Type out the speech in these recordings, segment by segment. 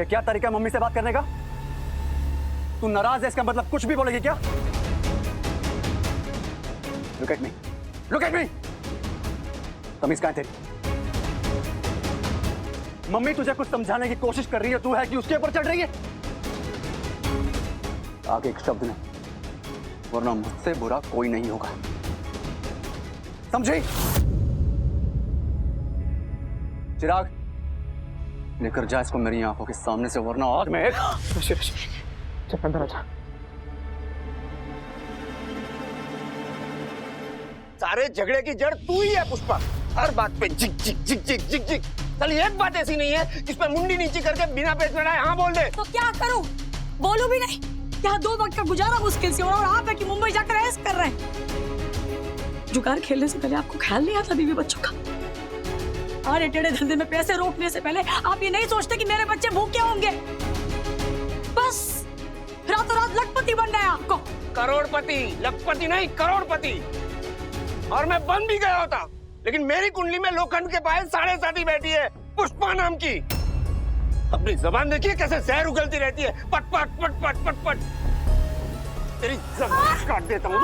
ये क्या तरीका है मम्मी से बात करने का? तू नाराज है इसका मतलब कुछ भी बोलेगी क्या? Look at me, look at me. तमीज कहां है तेरी? मम्मी तुझे कुछ समझाने की कोशिश कर रही है, तू है कि उसके ऊपर चढ़ रही है? आगे एक शब्द नहीं, वरना मुझसे बुरा कोई नहीं होगा, समझी? चिराग, लेकर जा इसको मेरी आंखों के सामने से, वरना आज मैं एक अंदर आजा। सारे झगड़े की जड़ तू ही है पुष्पा। हर बात पे जिक जिक जिक जिक जिक जिक। चल एक बात ऐसी नहीं है जिसमें मुंडी नीची करके बिना पेच लड़ाए हाँ बोल दे। तो क्या करूं? बोलूं भी नहीं। यहाँ 2 वक्त का गुजारा मुश्किल से, और आप है कि मुंबई जाकर ऐश कर रहे हैं। जुगार खेलने से पहले आपको ख्याल नहीं आता बीवी बच्चों का? आड़े टेढ़े धंधे में पैसे रोकने से पहले आप ये नहीं सोचते कि मेरे बच्चे भूखे होंगे? बस रातों रात लखपति बन गया आपको। करोड़पति, लखपति नहीं करोड़पति। और मैं बन भी गया होता, लेकिन मेरी कुंडली में लोखंड के पायल 7.5 बैठी है, पुष्पा नाम की। अपनी जबान देखिए कैसे जहर उगलती रहती है, पट पट पट पट पट पट। तेरी जबान काट देता हूँ।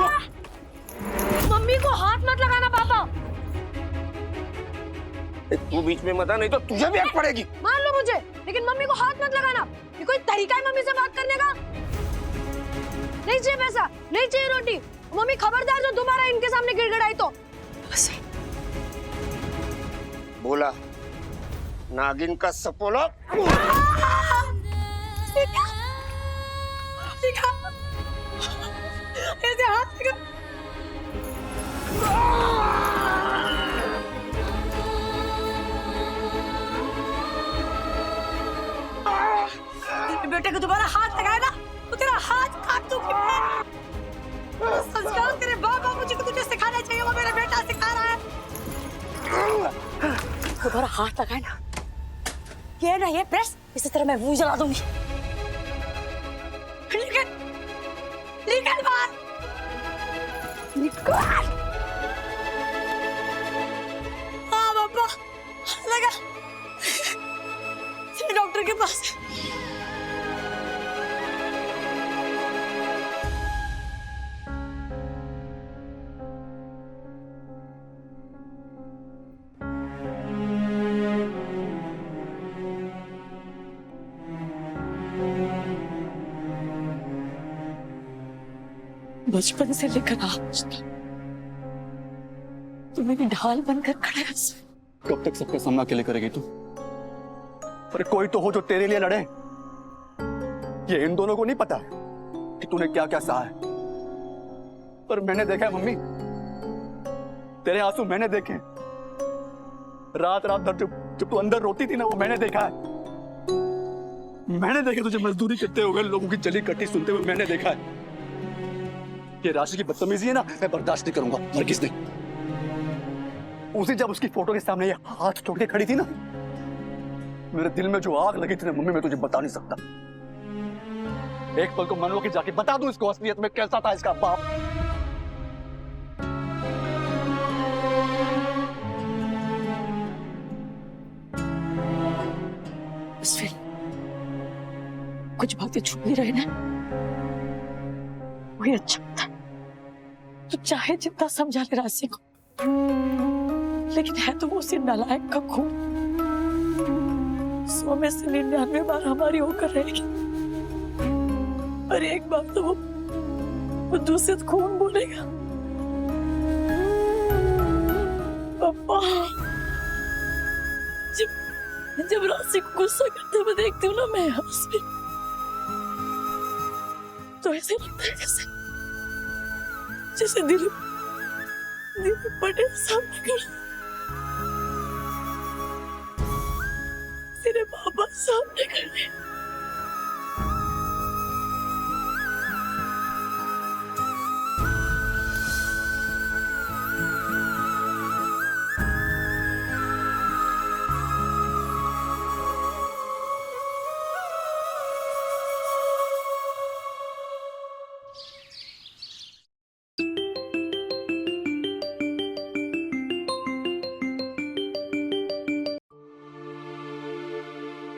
मम्मी को हाथ मत लगाना पापा। तू बीच में मत आ, नहीं तो तुझे भी आग पड़ेगी। मान लो मुझे, लेकिन मम्मी को हाथ मत लगाना। ये कोई तरीका है मम्मी से बात करने का? नहीं चाहिए पैसा, नहीं चाहिए रोटी। मम्मी खबरदार जो तुम्हारा इनके सामने गिड़गिड़ाई तो। बोला नागिन का सपोला। ऐसे हाथ लगा। बेटे को दोबारा हाथ लगाया ना तो तेरा हाथ काट दूंगी मैं। संस्कार तेरे बाबा मुझे को तुझे सिखाना चाहिए, वो मेरा बेटा सिखा रहा है। दोबारा हाथ लगाए ना, ये ना ये प्रेस, इसी तरह मैं मुंह जला दूंगी। निकल, निकल बाहर, निकल। हाँ बाबा, लगा। डॉक्टर के पास। बचपन से लेकर आज तक तू मेरी ढाल बनकर खड़ा है। कब तक सबका सामना अकेले करेगी तू? अरे कोई तो हो जो तेरे लिए लड़े। ये इन दोनों को नहीं पता कि तूने क्या क्या सहा है, पर मैंने देखा है मम्मी, तेरे आंसू मैंने देखे। रात रात भर जब तू अंदर रोती थी ना, वो मैंने देखा है। मैंने देखा तुझे मजदूरी करते हुए, लोगों की जली कट्टी सुनते हुए मैंने देखा है। ये राशि की बदतमीजी है ना, मैं बर्दाश्त नहीं करूंगा हरगिज़ नहीं। उसी जब उसकी फोटो के सामने ये हाथ जोड़ के खड़ी थी ना, मेरे दिल में जो आग लगी थी ना मम्मी, मैं तुझे बता नहीं सकता। एक पल को मन हो कि जाके बता दूं इसको असलियत में कैसा था इसका बाप। फिर कुछ बातें छुप ही रहे ना, वही अच्छा था। तू चाहे जितना समझा ले राशि को, लेकिन है तो वो उसी नालायक का खून। 100 में से 99 बार हमारी होकर रहेगी, और एक बार तो वो दूसरे खून बोलेगा। पापा, जब राशि को गुस्सा करते हुए देखती हूँ ना मैं हंसती, तो ऐसे लगता है जैसे दिल पटेल सामने खड़ा, तेरे बाबा सामने खड़े।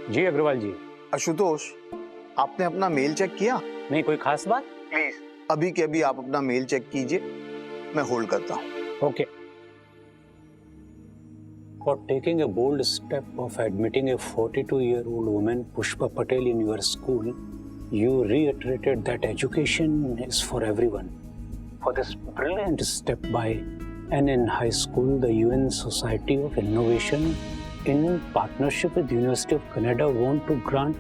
जी अग्रवाल जी, आशुतोष, आपने अपना मेल चेक किया? नहीं, कोई खास बात? प्लीज अभी के अभी आप अपना मेल चेक कीजिए, मैं होल्ड करता हूँ। Okay. For taking a bold step of admitting a 42-year-old woman, Pushpa Patel, in your school, you reiterated that education is for everyone. For this brilliant step by NN High School, the UN Society of Innovation, in partnership with University of Canada, want to grant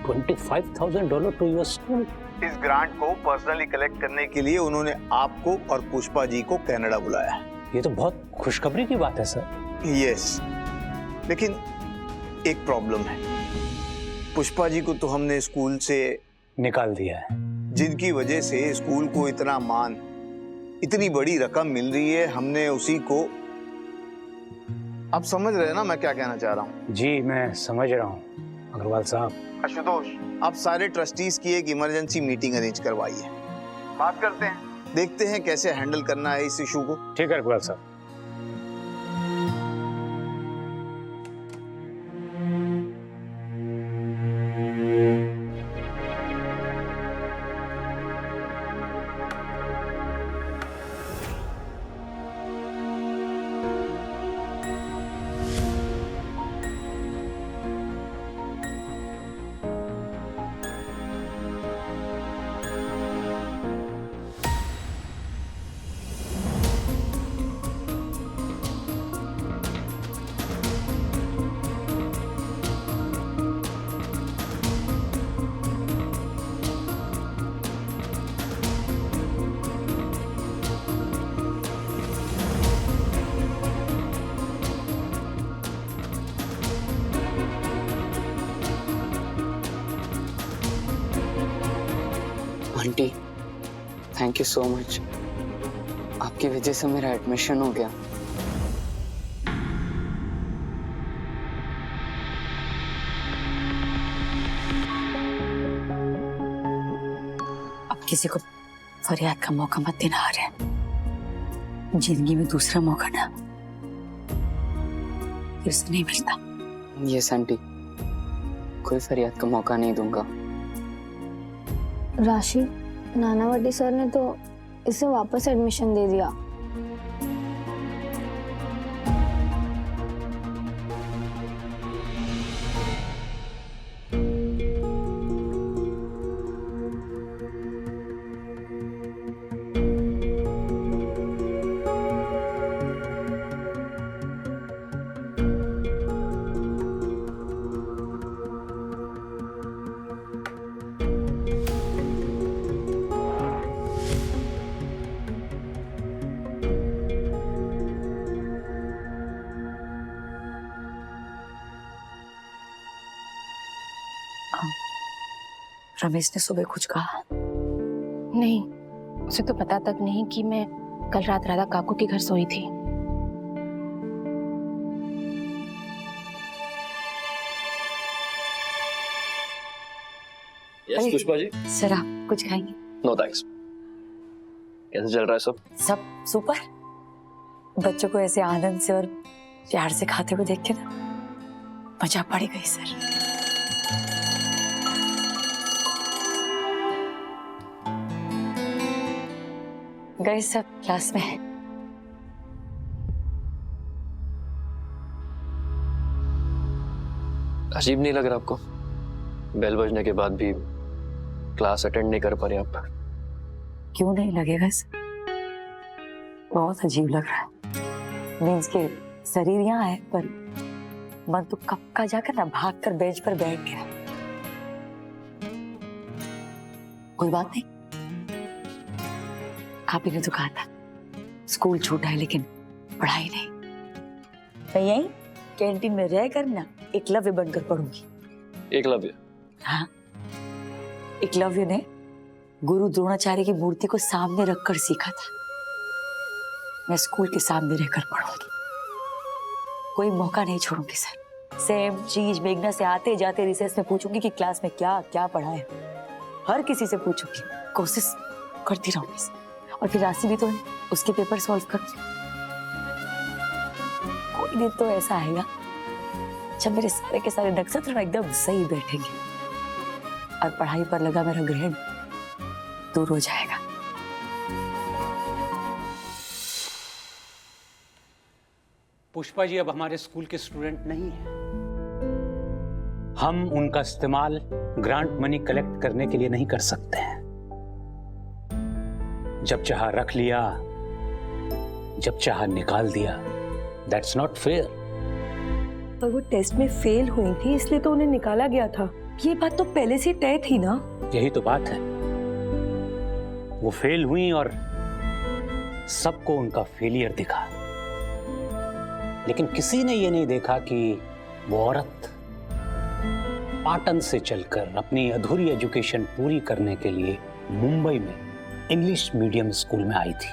$25,000 to your school. इस grant को personally collect करने के लिए उन्होंने आपको और पुष्पा जी को Canada बुलाया है। ये तो बहुत खुशखबरी की बात है सर। यस, लेकिन एक प्रॉब्लम है। पुष्पा जी को तो हमने स्कूल से निकाल दिया है, जिनकी वजह से स्कूल को इतना मान, इतनी बड़ी रकम मिल रही है, हमने उसी को। आप समझ रहे हैं ना मैं क्या कहना चाह रहा हूँ? जी मैं समझ रहा हूँ अग्रवाल साहब। आशुतोष, आप सारे ट्रस्टीज की एक इमरजेंसी मीटिंग अरेंज करवाइए, बात करते हैं, देखते हैं कैसे हैंडल करना है इस इशू को। ठीक है अग्रवाल साहब। Aunty, thank you so much. आपकी वजह से मेरा एडमिशन हो गया। अब किसी को फरियाद का मौका मत देना आ रहा है। जिंदगी में दूसरा मौका ना फिर से नहीं मिलता। यस आंटी, कोई फरियाद का मौका नहीं दूंगा। राशि, नानावटी सर ने तो इसे वापस एडमिशन दे दिया। रमेश ने सुबह कुछ कहा? नहीं, उसे तो पता तक नहीं कि मैं कल रात राधा काकू के घर सोई थी। यस पुष्पा जी। सर आप कुछ खाएंगे? No thanks. कैसे चल रहा है सब? सब सुपर। बच्चों को ऐसे आनंद से और प्यार से खाते हुए देख के ना मजा पड़ गई सर। गए सब क्लास में। अजीब नहीं लग रहा आपको? बेल बजने के बाद भी क्लास अटेंड नहीं कर पा रहे आप? क्यों नहीं लगेगा सर? बहुत अजीब लग रहा है। मीन्स के शरीर यहाँ है पर मन तो कब का जाकर ना भाग कर बेंच पर बैठ गया। कोई बात नहीं, आप ही ने तो कहा था स्कूल छूटा है लेकिन पढ़ाई नहीं। मैं यही कैंटीन में रह कर ना एकलव्य बनकर पढ़ूंगी। एकलव्य? हाँ, एकलव्य ने गुरु द्रोणाचार्य की मूर्ति को सामने रखकर सीखा था। मैं स्कूल के सामने रहकर पढ़ूंगी, कोई मौका नहीं छोड़ूंगी सर। सेम चीज मेघना से आते जाते रिसेस में पूछूंगी कि क्लास में क्या क्या पढ़ा है। हर किसी से पूछूंगी, कोशिश करती रहूंगी। और फिर राशि भी तो है, उसके पेपर सॉल्व कर। कोई दिन तो ऐसा आएगा जब मेरे सारे के सारे नक्षत्र एकदम सही बैठेंगे और पढ़ाई पर लगा मेरा ग्रहण दूर हो जाएगा। पुष्पा जी अब हमारे स्कूल के स्टूडेंट नहीं हैं। हम उनका इस्तेमाल ग्रांट मनी कलेक्ट करने के लिए नहीं कर सकते हैं। जब चाहा रख लिया, जब चाहा निकाल दिया। That's not fair. पर वो टेस्ट में फेल हुई थी इसलिए तो उन्हें निकाला गया था। ये बात तो पहले से तय थी ना। यही तो बात है, वो फेल हुई और सबको उनका फेलियर दिखा, लेकिन किसी ने ये नहीं देखा कि वो औरत पाटन से चलकर अपनी अधूरी एजुकेशन पूरी करने के लिए मुंबई में इंग्लिश मीडियम स्कूल में आई थी।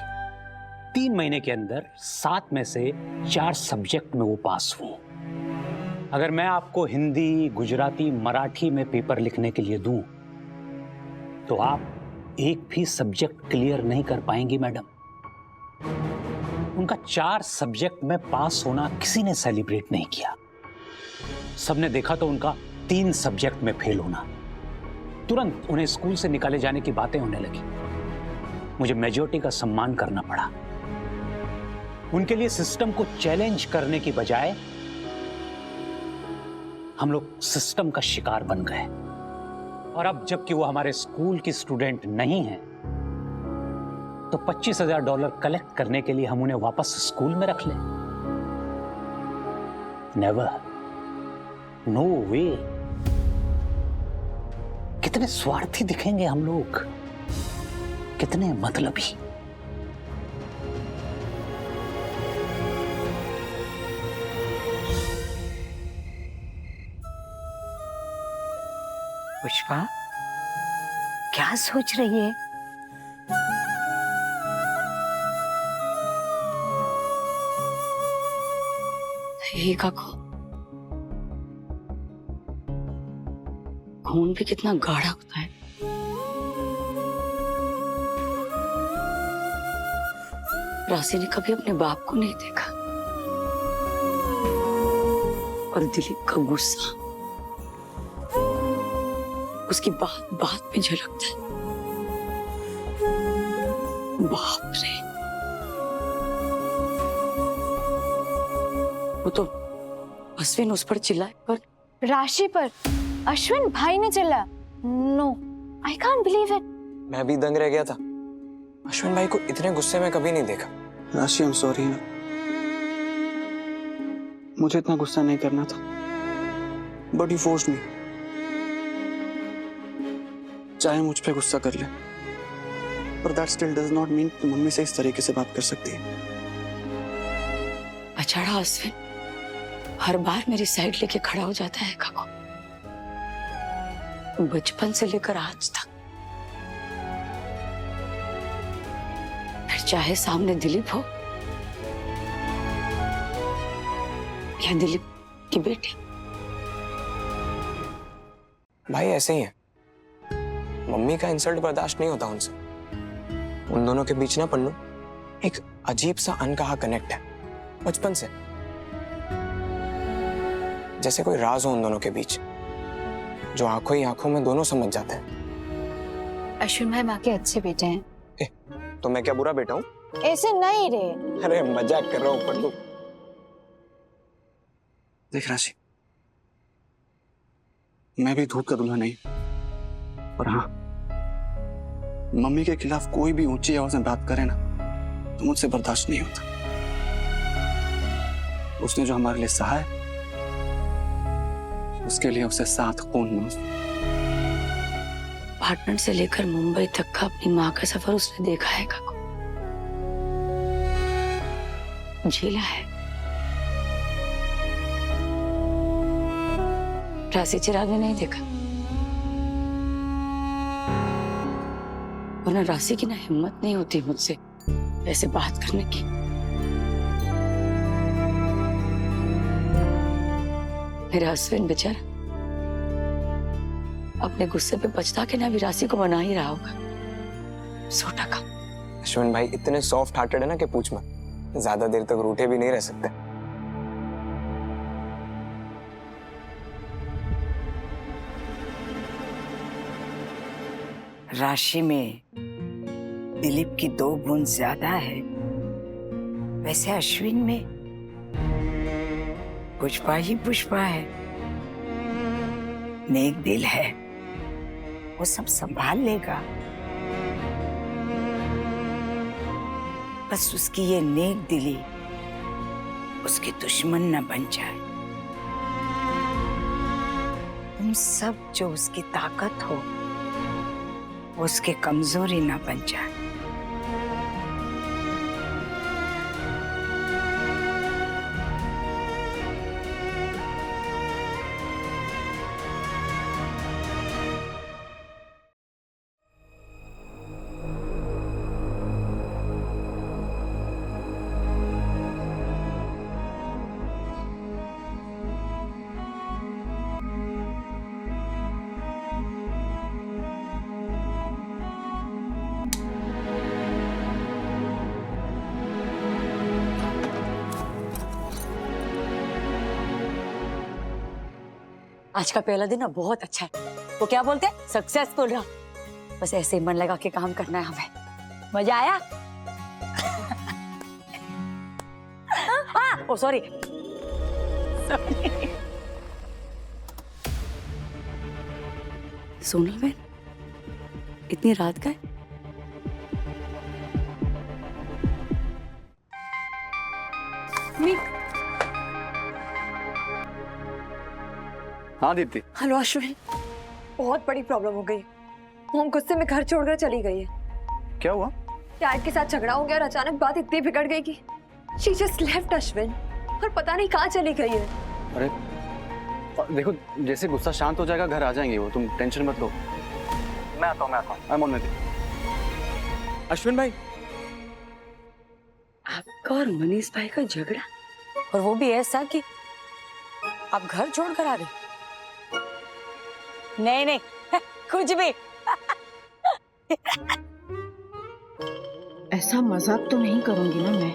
3 महीने के अंदर 7 में से 4 सब्जेक्ट में वो पास हुई। अगर मैं आपको हिंदी, गुजराती, मराठी में पेपर लिखने के लिए दूं, तो आप एक भी सब्जेक्ट क्लियर नहीं कर पाएंगी मैडम। उनका 4 सब्जेक्ट में पास होना किसी ने सेलिब्रेट नहीं किया। सबने देखा तो उनका 3 सब्जेक्ट में फेल होना। तुरंत उन्हें स्कूल से निकाले जाने की बातें होने लगी। मुझे मेजॉरिटी का सम्मान करना पड़ा। उनके लिए सिस्टम को चैलेंज करने की बजाय हम लोग सिस्टम का शिकार बन गए। और अब जबकि वो हमारे स्कूल की स्टूडेंट नहीं है, तो $25,000 कलेक्ट करने के लिए हम उन्हें वापस स्कूल में रख लें? नेवर, नो वे। कितने स्वार्थी दिखेंगे हम लोग, कितने मतलबी। पुष्पा, क्या सोच रही है? ये काको, खून भी कितना गाढ़ा होता है। राशि ने कभी अपने बाप को नहीं देखा, और दिलीप का गुस्सा उसकी बात बात में झलकता है। बाप रे, वो तो अश्विन उस पर चिल्लाए, पर राशि पर अश्विन भाई ने चिल्लाया। No, I can't believe it. मैं भी दंग रह गया था। अश्विन भाई को इतने गुस्से में कभी नहीं देखा। राशि, आई एम सॉरी ना, मुझे इतना गुस्सा नहीं करना था, बट यू फोर्स्ड मी। चाहे मुझ पे गुस्सा कर ले, पर that still does not mean कि मम्मी से इस तरीके से बात कर सकती है। बेचारा अश्विन हर बार मेरी साइड लेके खड़ा हो जाता है काको, बचपन से लेकर आज तक। फिर चाहे सामने दिलीप हो या दिलीप की बेटी। भाई ऐसे ही है, मम्मी का इंसल्ट बर्दाश्त नहीं होता उनसे। उन दोनों के बीच ना पन्नू एक अजीब सा अनकहा कनेक्ट है बचपन से, जैसे कोई राज हो उन दोनों के बीच, जो आंखों ही आंखों में दोनों समझ जाते हैं। अश्विन भाई माँ के अच्छे बेटे हैं। तो मैं क्या बुरा बेटा हूँ? ऐसे नहीं रे। अरे मजाक कर रहा हूँ पन्नू। देख राशि, मैं भी धूप का दूल्हा नहीं, पर हाँ, मम्मी के खिलाफ कोई भी ऊंची आवाज में बात करे ना, तो मुझसे बर्दाश्त नहीं होता। उसने जो हमारे लिए सहा है, उसके लिए उसे 7 खून माफ। पाटन से लेकर मुंबई तक का अपनी माँ का सफर उसने देखा है काको, झेला है। राशि चिराग ने नहीं देखा, वरना राशि की ना हिम्मत नहीं होती मुझसे ऐसे बात करने की। मेरा अश्विन बेचारा अपने गुस्से पे पछता के ना भी राशि को मना ही रहा होगा 100%। अश्विन भाई इतने सॉफ्ट हार्टेड है ना कि पूछ मत, ज्यादा देर तक रूठे भी नहीं रह सकते। राशि में दिलीप की 2 गुण ज्यादा है, वैसे अश्विन में पुष्पा ही पुष्पा है। नेक दिल है, वो सब संभाल लेगा। बस उसकी ये नेक दिली उसके दुश्मन न बन जाए। तुम सब जो उसकी ताकत हो वो उसके कमजोरी न बन जाए। आज का पहला दिन ना बहुत अच्छा है। वो क्या बोलते हैं, सक्सेसफुल रहा। बस ऐसे ही मन लगा के काम करना है हमें। मजा आया? ओ सॉरी। सोनल बहन, इतनी रात का है? हाँ दीप्ति। हेलो अश्विन, बहुत बड़ी प्रॉब्लम हो गई। मोम गुस्से में घर छोड़कर चली गई है। क्या हुआ? डैड के साथ झगड़ा हो गया और अचानक बात इतनी बिगड़ गई कि शी जस्ट लेफ्ट अश्विन, और पता नहीं कहाँ चली गई है। अरे देखो, जैसे गुस्सा शांत हो जाएगा घर आ जाएंगे वो, तुम टेंशन मत लो। मैं आता हूँ I am on with you. Ashwin भाई, आपका और मनीष भाई का झगड़ा, और वो भी ऐसा कि आप घर छोड़कर आ गए? नहीं नहीं, कुछ भी। ऐसा मजाक तो नहीं करूंगी ना मैं।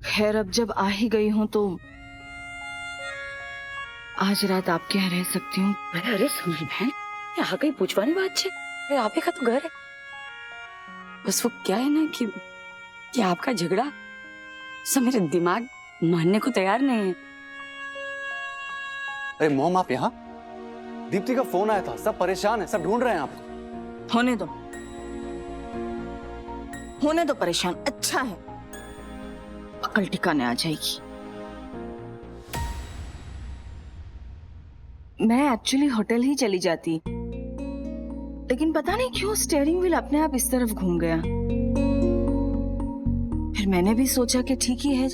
खैर, अब जब आ ही गई हूं तो आज रात आपके यहाँ रह सकती हूँ। अरे सुनिए बहन, ये आ गई पूछवानी बात है। अरे आप ही का तो घर है। बस वो क्या है ना कि आपका झगड़ा सब मेरे दिमाग मानने को तैयार नहीं है। अरे मोम, आप यहाँ? दीप्ति का फोन आया था, सब परेशान है, सब ढूंढ रहे हैं आपको। होने दो परेशान, अच्छा है, अकल ठिकाने आ जाएगी। मैं एक्चुअली होटल ही चली जाती, लेकिन पता नहीं क्यों स्टीयरिंग व्हील अपने आप इस तरफ घूम गया। फिर मैंने भी सोचा कि ठीक ही है,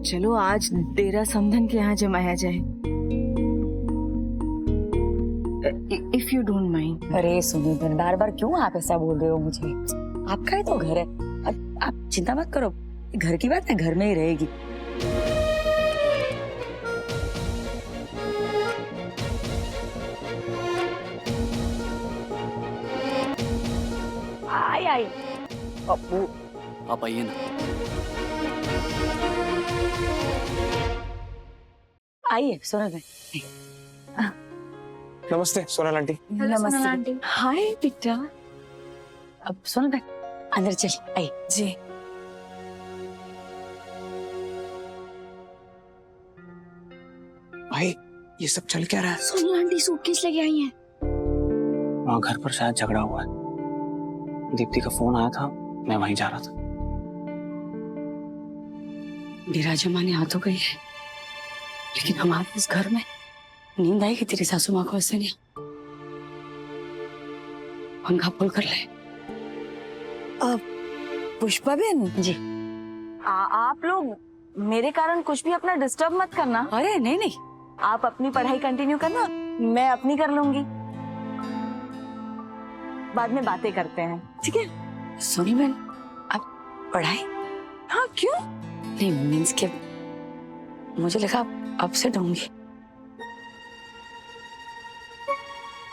चलो आज डेरा समधन के यहाँ जमाया जाए, इफ यू डोंट माइंड। अरे सुनिए बहन, बार बार क्यों आप ऐसा बोल रहे हो मुझे? आपका ही तो घर है, आप चिंता मत करो। घर की बात है, घर में ही रहेगी। आई अप्पू, आप आइए ना। आइए सोनल भाई। नमस्ते सोनल आंटी। नमस्ते। हाय बेटा। अब सोनल भाई अंदर चल, आइए जी। भाई, ये सब चल क्या रहा है? सोनल आंटी सूटकेस लेके आई हैं। वहाँ घर पर शायद झगड़ा हुआ है। दीप्ति का फोन आया था, मैं वहीं जा रहा था। मेरा जमाने आ तो गई है, लेकिन हमारे इस घर में नींद आएगी तेरी सासू माँ को ऐसे नहीं। पंखा पुल कर ले। पुष्पा बहन जी। आप लोग मेरे कारण कुछ भी अपना डिस्टर्ब मत करना। अरे नहीं नहीं, आप अपनी पढ़ाई कंटिन्यू करना, मैं अपनी कर लूंगी। बाद में बातें करते हैं, ठीक है? सोनी बहन, आप पढ़ाई? हाँ, क्यों? नहीं मीन्स के मुझे लगा आप अपसेट होंगी।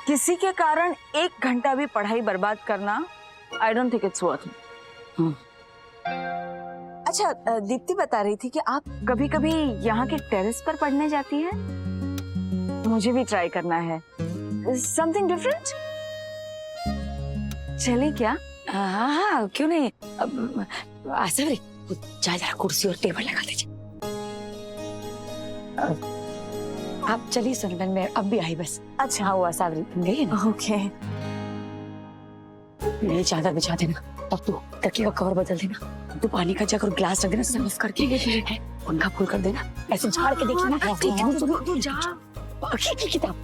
किसी के कारण 1 घंटा भी पढ़ाई बर्बाद करना, I don't think it's worth it. अच्छा, दीप्ति बता रही थी कि आप कभी-कभी यहाँ के टेरेस पर पढ़ने जाती हैं। मुझे भी ट्राई करना है समथिंग डिफरेंट। चले क्या? हाँ क्यों नहीं। आसवरी जा जरा कुर्सी और टेबल लगा दीजिए। आप चलिए सोनल, मैं अब भी आई बस। अच्छा हाँ वो आसावरी गई है ना। ओके। मेरी चादर बिछा देना और तू तकिए का कवर बदल देना। तू पानी का जग और ग्लास रख देना, सर्व करके है पंखा फुल कर देना। ऐसे झाड़ के देखिए ना। ठीक है, तू जा। किताब